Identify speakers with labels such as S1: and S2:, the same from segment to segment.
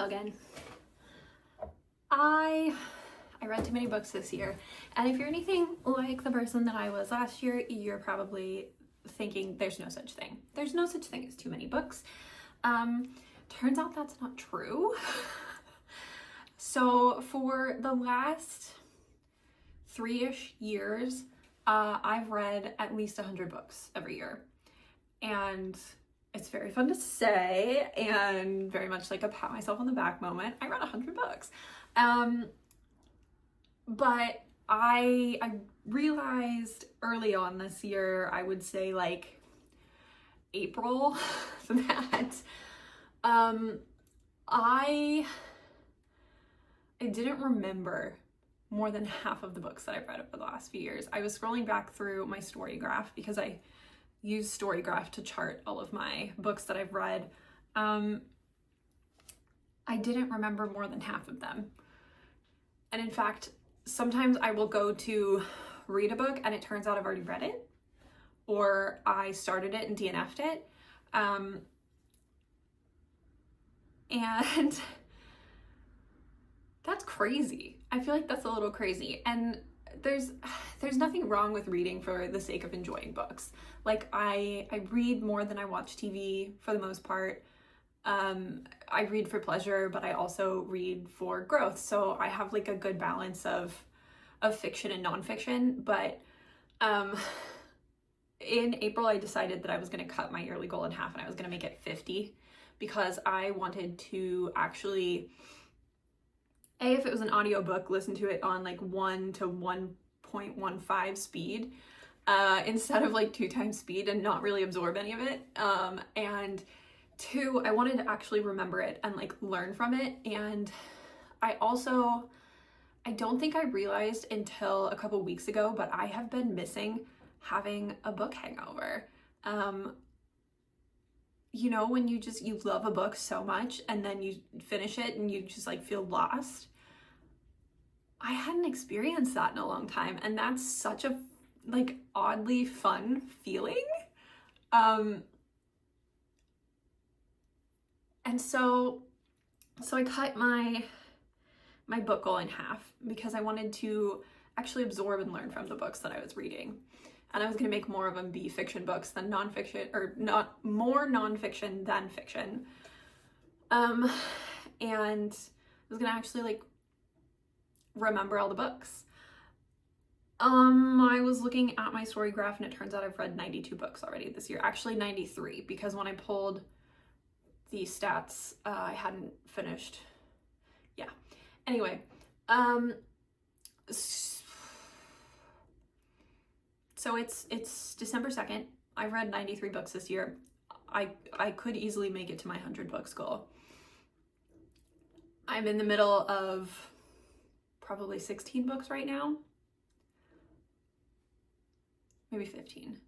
S1: again. I read too many books this year, and if you're anything like the person that I was last year, you're probably thinking there's no such thing. There's no such thing as too many books. Turns out that's not true. So for the last 3-ish years, I've read at least 100 books every year. And it's very fun to say and very much like a pat myself on the back moment. I read 100 books. But I realized early on this year, I would say like April, that I didn't remember more than half of the books that I've read over the last few years. I was scrolling back through my storygraph because I use storygraph to chart all of my books that I've read. I didn't remember more than half of them. And in fact, sometimes I will go to read a book and it turns out I've already read it, or I started it and DNF'd it. And that's crazy. I feel like that's a little crazy. And there's nothing wrong with reading for the sake of enjoying books. Like I read more than I watch TV for the most part. I read for pleasure, but I also read for growth. So I have like a good balance of fiction and nonfiction. But in April, I decided that I was going to cut my yearly goal in half and I was going to make it 50 because I wanted to actually, if it was an audiobook, listen to it on like 1 to 1.15 speed instead of like 2 times speed and not really absorb any of it. And 2, I wanted to actually remember it and like learn from it. And I don't think I realized until a couple weeks ago, but I have been missing having a book hangover. You know, when you love a book so much and then you finish it and you just like feel lost. I hadn't experienced that in a long time, and that's such a like oddly fun feeling. And so I cut my book goal in half because I wanted to actually absorb and learn from the books that I was reading. And I was going to make more of them be fiction books than nonfiction, or not more nonfiction than fiction. And I was going to actually like remember all the books. I was looking at my storygraph and it turns out I've read 92 books already this year. Actually 93, because when I pulled the stats, I hadn't finished. Yeah. Anyway, so it's December 2nd. I've read 93 books this year. I could easily make it to my 100 books goal. I'm in the middle of probably 16 books right now. Maybe 15.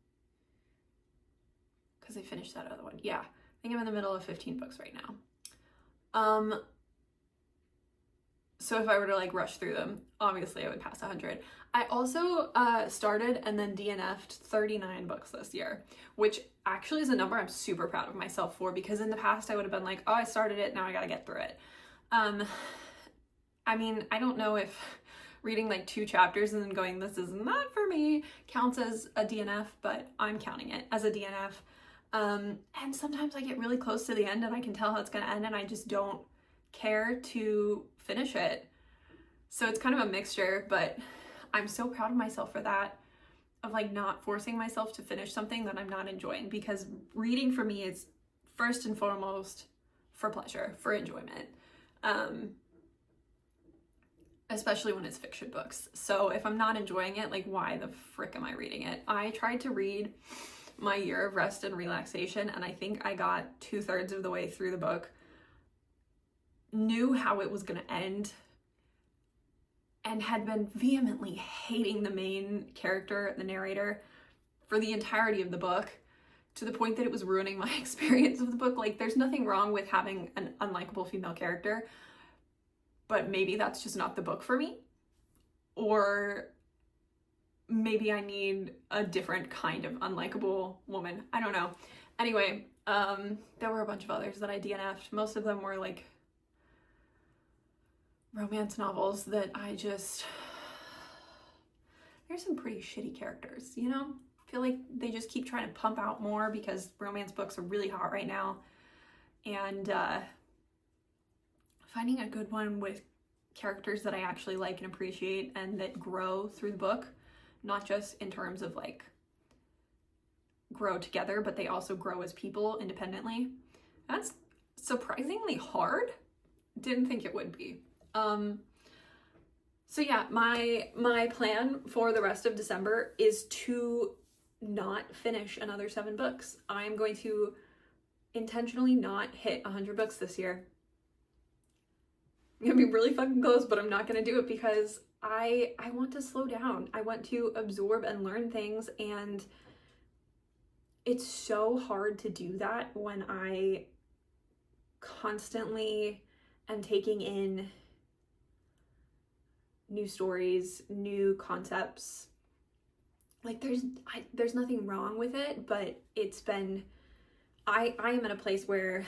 S1: Because I finished that other one. Yeah, I think I'm in the middle of 15 books right now. So if I were to like rush through them, obviously I would pass 100. I also started and then DNF'd 39 books this year, which actually is a number I'm super proud of myself for, because in the past I would have been like, oh, I started it, now I gotta get through it. I mean, I don't know if reading like 2 chapters and then going, this is not for me, counts as a DNF, but I'm counting it as a DNF. And sometimes I get really close to the end and I can tell how it's gonna end and I just don't care to finish it. So it's kind of a mixture, but I'm so proud of myself for that, of like not forcing myself to finish something that I'm not enjoying, because reading for me is first and foremost for pleasure, for enjoyment, especially when it's fiction books. So if I'm not enjoying it, like why the frick am I reading it? I tried to read my Year of Rest and Relaxation and I think I got 2/3 of the way through the book, knew how it was going to end, and had been vehemently hating the main character, the narrator, for the entirety of the book, to the point that it was ruining my experience of the book. Like, there's nothing wrong with having an unlikable female character, but maybe that's just not the book for me. Or maybe I need a different kind of unlikable woman. I don't know. Anyway, there were a bunch of others that I DNF'd. Most of them were like romance novels that there's some pretty shitty characters, you know? I feel like they just keep trying to pump out more because romance books are really hot right now. And finding a good one with characters that I actually like and appreciate and that grow through the book, not just in terms of like grow together, but they also grow as people independently. That's surprisingly hard. Didn't think it would be. So yeah, my plan for the rest of December is to not finish another 7 books. I'm going to intentionally not hit 100 books this year. I'm gonna be really fucking close, but I'm not gonna do it because I want to slow down. I want to absorb and learn things, and it's so hard to do that when I constantly am taking in new stories, new concepts. Like there's nothing wrong with it, but it's been, I am in a place where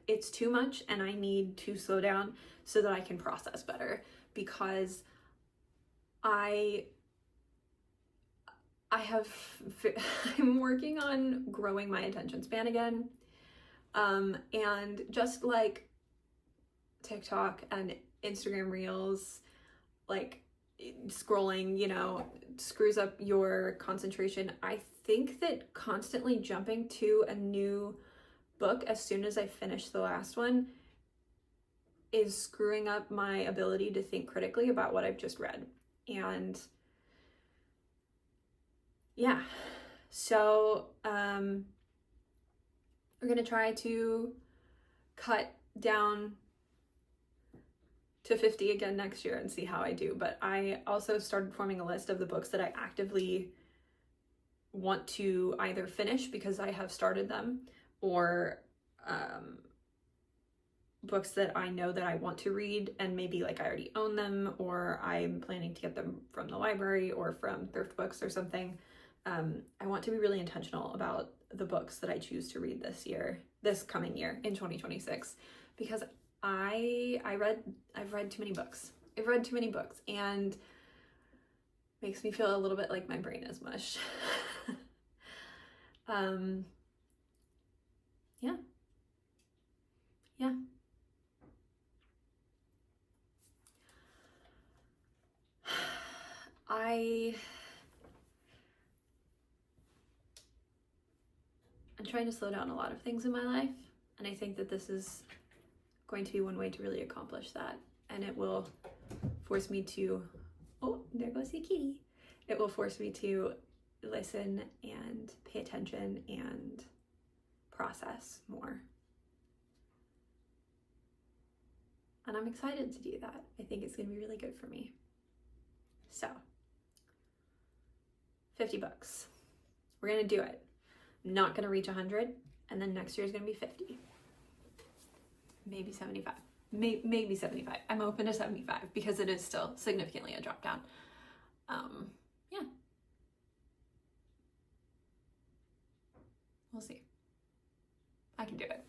S1: it's too much and I need to slow down so that I can process better, because I'm working on growing my attention span again. And just like TikTok and Instagram Reels, like scrolling, you know, screws up your concentration. I think that constantly jumping to a new book as soon as I finish the last one is screwing up my ability to think critically about what I've just read. And yeah, so we're gonna try to cut down to 50 again next year and see how I do. But I also started forming a list of the books that I actively want to either finish because I have started them, or books that I know that I want to read and maybe like I already own them, or I'm planning to get them from the library or from thrift books or something. I want to be really intentional about the books that I choose to read this coming year in 2026, because I've read too many books. I've read too many books, and makes me feel a little bit like my brain is mush. Yeah. I'm trying to slow down a lot of things in my life, and I think that this is going to be one way to really accomplish that. And it will force me to, oh, there goes the kitty. It will force me to listen and pay attention and process more. And I'm excited to do that. I think it's gonna be really good for me. So, 50 bucks. We're gonna do it. I'm not gonna reach 100, and then next year is gonna be 50. Maybe 75. Maybe 75. I'm open to 75 because it is still significantly a drop down. Yeah. We'll see. I can do it.